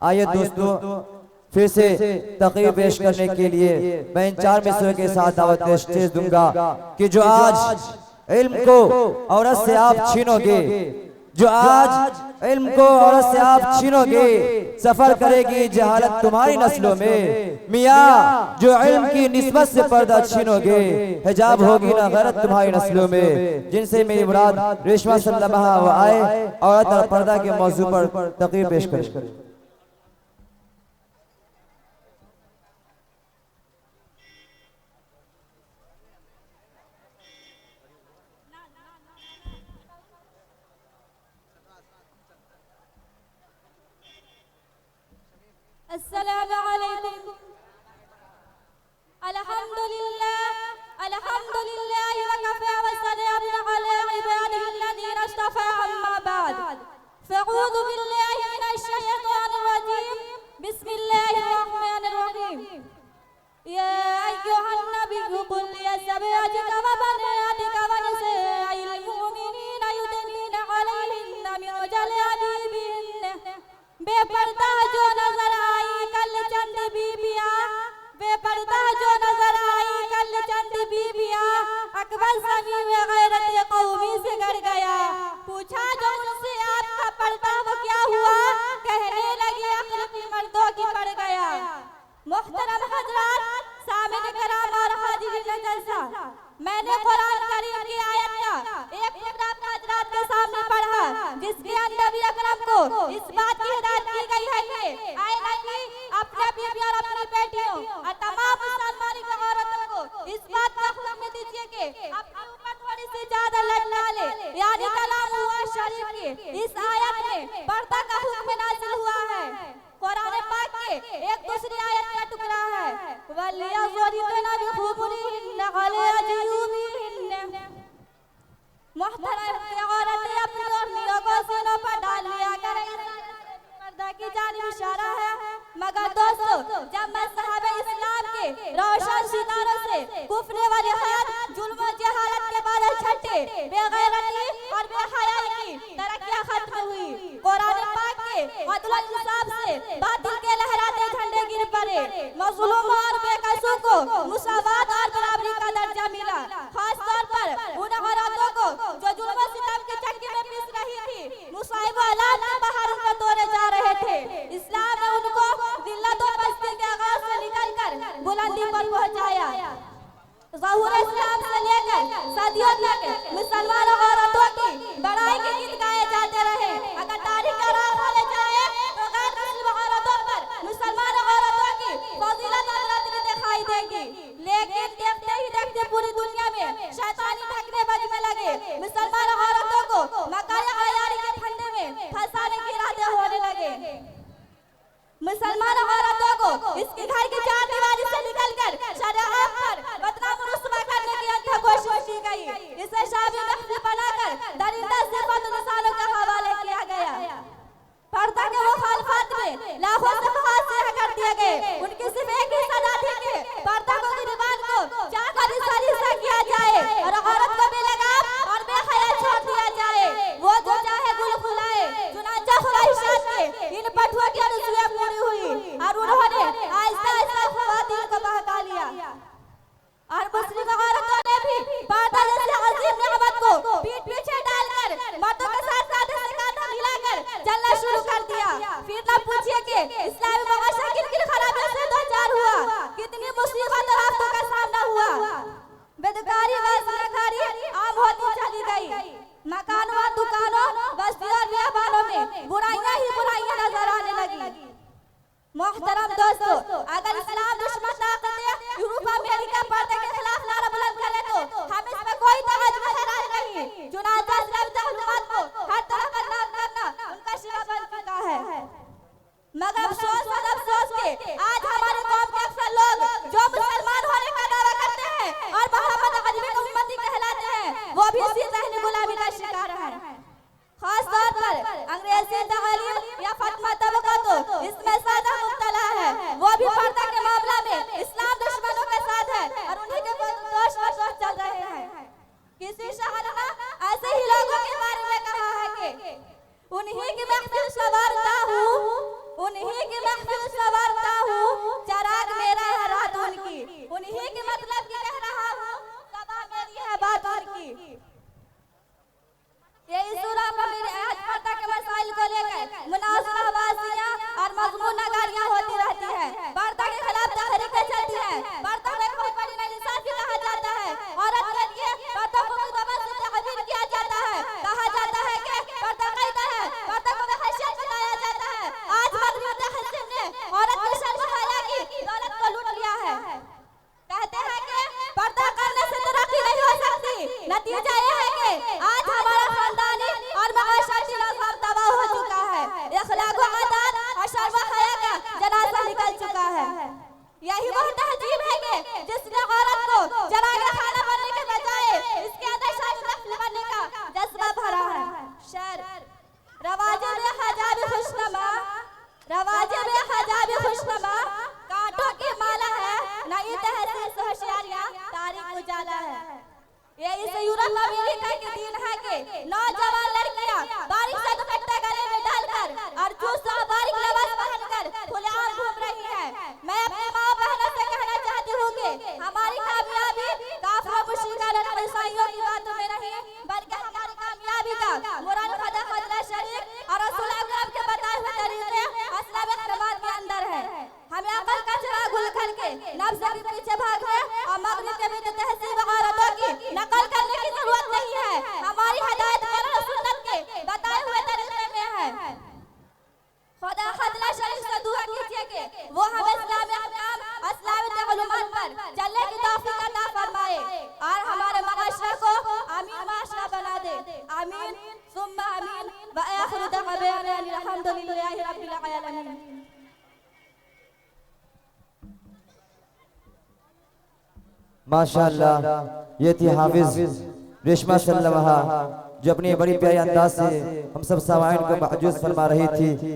आइए दोस्तों, फिर से तकरीर पेश करने के लिए मैं इन 4 मिसरों के साथ दावत स्टेज दूंगा कि जो आज इल्म को औरत से आप छीनोगे, जो आज इल्म को औरत से आप छीनोगे, सफर करेगी जहालत तुम्हारी नस्लों में। मियाँ जो इल्म की निस्बत से पर्दा छीनोगे, हिजाब होगी ना गैरत तुम्हारी नस्लों में। जिनसे मेरी मुराद रेशमा सल्लल्लाहु आए औरत और पर्दा के मौजू पर तकरीर पेश करें। अस्सलामु अलैकुम। अल्हम्दुलिल्लाह अल्हम्दुलिल्लाह व कफ़ा व सलामुन अला इबादिहिल्लज़ीना इस्तफ़ा अम्मा बाद। फ़अऊज़ु बिल्लाहि मिनश शैतानिर रजीम। बिस्मिल्लाहिर रहमानिर रहीम। या अय्युहन नबिय्यु कुल लिअज़वाजिका व बनातिका व निसाइल मुमिनीना युदनीना अलैहिन्ना मिन जलाबिबिहिन्ना। बेपर्दा जो नजर आई कल चंद बीबिया, बेपर्दा जो नजर आई कल चंद बीबिया, अकबर समी में गैरत कौमी से गड़ गया। पूछा जो उनसे आपका पर्दा वो क्या हुआ, कहने लगी अक्ल की मर्दों की पड़ गया। मुहतरम हजरात, सामिन कराम और हाजिरीन जलसा, मैंने कुरान करीम की आयत का एक टुकड़ा हजरात के सामने पढ़ा, जिसके अंदर नबी अकरम को इस बात की हिदायत की गई है कि आए नबी अपने बीवी और अपनी बेटियों और तमाम मुसलमान औरतों को इस बात का हुक्म दीजिए कि अपने ऊपर थोड़ी सी ज्यादा लट डाले, यानी कलाम हुआ शरीफ की इस आयत में पर्दा का हुक्म नाज़िल हुआ है। कुरान पाक के एक दूसरी आयत का टुकड़ा है, वलियज़रिबना बिखुमुरिहिन्ना अला जुयूबिहिन्ना। मुहतरम औरतें अपनी ओढ़नियों को सीनों पर डाल लिया करें, पर्दा की जानिब इशारा है। मगर दोस्तों, जब मैं सहाबे इस्लाम के रोशन सितारों से कुफ्र व रियात, जुल्म व जहालत के बादल छटे, बेगैरती और बेहयाई की तरक्कियां खत्म हुई, कुरान पाक के अदल व इंसाफ से बातिल के लहराते झंडे गिर पड़े, मज़लूम और बेकसूर को मुसावात और बराबरी का दर्जा मिला। खास तौर पर उन औरतों को जो जुल्म व सितम की चक्की में पिस रही थी, मुसाइब औलाद के बाहर उनको तोड़े जा रहे थे, इस्लाम ने उनको जिल्लत और पस्ती के आगाज से निकलकर बुलंदी पर पहुंचाया। ज़हूर इस्लाम से लेकर सदियों तक मुसलमान औरतों की बड़ाई के गीत गाए जाते रहे। अगर तारीख का राह खोले जाए तो गैर मुस्लिम औरतों पर मुसलमान औरतों की फजीलत और बरतरी दिखाई देगी। लेकिन देखते ही देखते पूरी दुनिया में शैतानी ढकने बजने लगे, मुसलमान औरतों को मकाया अयारी के फंदे में फंसाने की इरादे होने लगे। मुसलमान औरतों को इसके घर की चार दीवारी से निकलकर शरीयत पर बदनाम रुस्वा करने की अंधा कोशिश की गई। इसे शादी महफिल बनाकर दरिंदा सिफात इंसानों के हवाले किया गया। पर्दा के मुखालफत में लाखों सफात से कर दिए गए। उनकी सिर्फ एक ही सजा थी कि पर्दा को गिरबान को जाकर सरिसा किया जाए और औरत को बेलगाम और बेहया छोड़ दिया जाए, वो जो चाहे गुल फुलाए। चुनांचे ख्वाहिशात के इन पठुआ की अर्जुएं पूरी हुई और उन्होंने आहिस्ता आहिस्ता ख्वातीन को बहका लिया। और मुस्लिम औरतों ने भी पर्दा जैसे अजीम नेमत को पीठ पीछे डालकर मर्दों के साथ कांधे से कांधा मिलाकर चलना शुरू कर दिया। फिर न पूछिए कि इस्लामी मुआशरा किन खराबियों से दो चार हुआ, कितनी मुसीबत और आफतों का सामना हुआ। बेदकारी व ज़नाकारी आम होती चली गई। मकान व दुकानों, बस्ती और बियाबानों में बुराइयां ही बुराइयां नजर आने लगी। मोहतरम दोस्तों, अगर इस्लाम दुश्मन ताकतें यूरोप अमेरिका पर्दे के खिलाफ नारा बुलंद करे तो हम इसमें कोई तहरार नहीं। चुनांचे इस्लामी तालीमात को हर तरह बदनाम करना उनका शिवा बन चुका है। मगर अफसोस के आज हमारे कौम के अक्सर लोग जो मुसलमान होने का दावा करते हैं और मोहम्मद अरबी को उम्मती कहलाते हैं, वो भी इसी ज़हनी गुलामी का शिकार है। खास तौर पर अंग्रेजी तालीम या फतवा तबका तो इसमें ज्यादा मुब्तला है, वो भी पर्दा के मामला में इस्लाम दुश्मनों के साथ उन्हीं के मतलब की कह रहा हूँ, सभा मेरी है बात और की। यही सूरा पर मेरे आज पर्दा के मसाइल को लेकर मुनासिब आवाज़ियाँ और मजमून नगारियाँ होती रहती है। पर्दा के खिलाफ तहरीकें चलती है। पर्दा में कोई बड़ी नाइंसाफी कहा जाता है। औरत के लिए पर्दा को मुदम्मन से ताबीर किया जाता है। कहा जाता है कि पर्दा कायदा है, पर्दा को बेहैसियत बनाया जाता है। आज मगरिबी तहज़्ज़ुब ने औरत की शर्म हया की दौलत को लूट लिया है। कहते हैं कि पर्दा करने से तरक्की नहीं हो सकती। नतीजा यह है कि आज हमारा खानदानी और माशराती निज़ाम तबाह हो चुका है। अखलाक व आदात और शर्म व हया का जनाजा निकल चुका है। यही वह तहजीब है कि जिसने औरत को जरा के खाना बनने के बजाय इसके अंदर शामिल बनने का जज्बा भरा है। शेर रवाजे में हजाबी खुशनमा, रवाजे में हजाबी खुशनमा, कांटों की माला है, नई तहसीस होशियारियां तारीख उजाला है। ये इस यूरोप अमेरिका के दिन है कि नौजवान लड़कियां बारिश से दुपट्टे गले में डालकर और दूसरा बारीक लिबास पहनकर खुलेआम घूम रही है। मैं अपनी माँ बहनों से कहना चाहती हूँ कि हमारी कामयाबी काफिरों मुश्रिकों और ईसाइयों की बातों में नहीं, बल्कि हमारी कामयाबी का कुरान खुदा हज़रत शरीफ और रसूल अकरम के बताए हुए तरीके असलाब इक़्तिदार के अंदर है। हमें अकल का चिराग गुल करके नफ्स के पीछे भागने और मगरिब के बीच तहजीब औरतों की नकल करने की जरूरत नहीं है। हमारी हिदायत कुरान और सुन्नत के बताए हुए तरीके में है। खुदा हज़रत शरीफ से दुआ कीजिए कि वो हमें इस्लामी अहकाम, इस्लामी मालूमात पर चलने की तौफीक अता फरमाए और हमारे माशरे को आमीन माशरा बना दे। आमीन सुम्मा आमीन व आखिरु दअवाना अल्हम्दुलिल्लाहि रब्बिल आलमीन। माशाअल्लाह, ये थी हाफिज रेशमा सल्लमहा जो अपनी बड़ी प्यारी अंदाज से हम सब सामाइन को महजूज फरमा रही थी।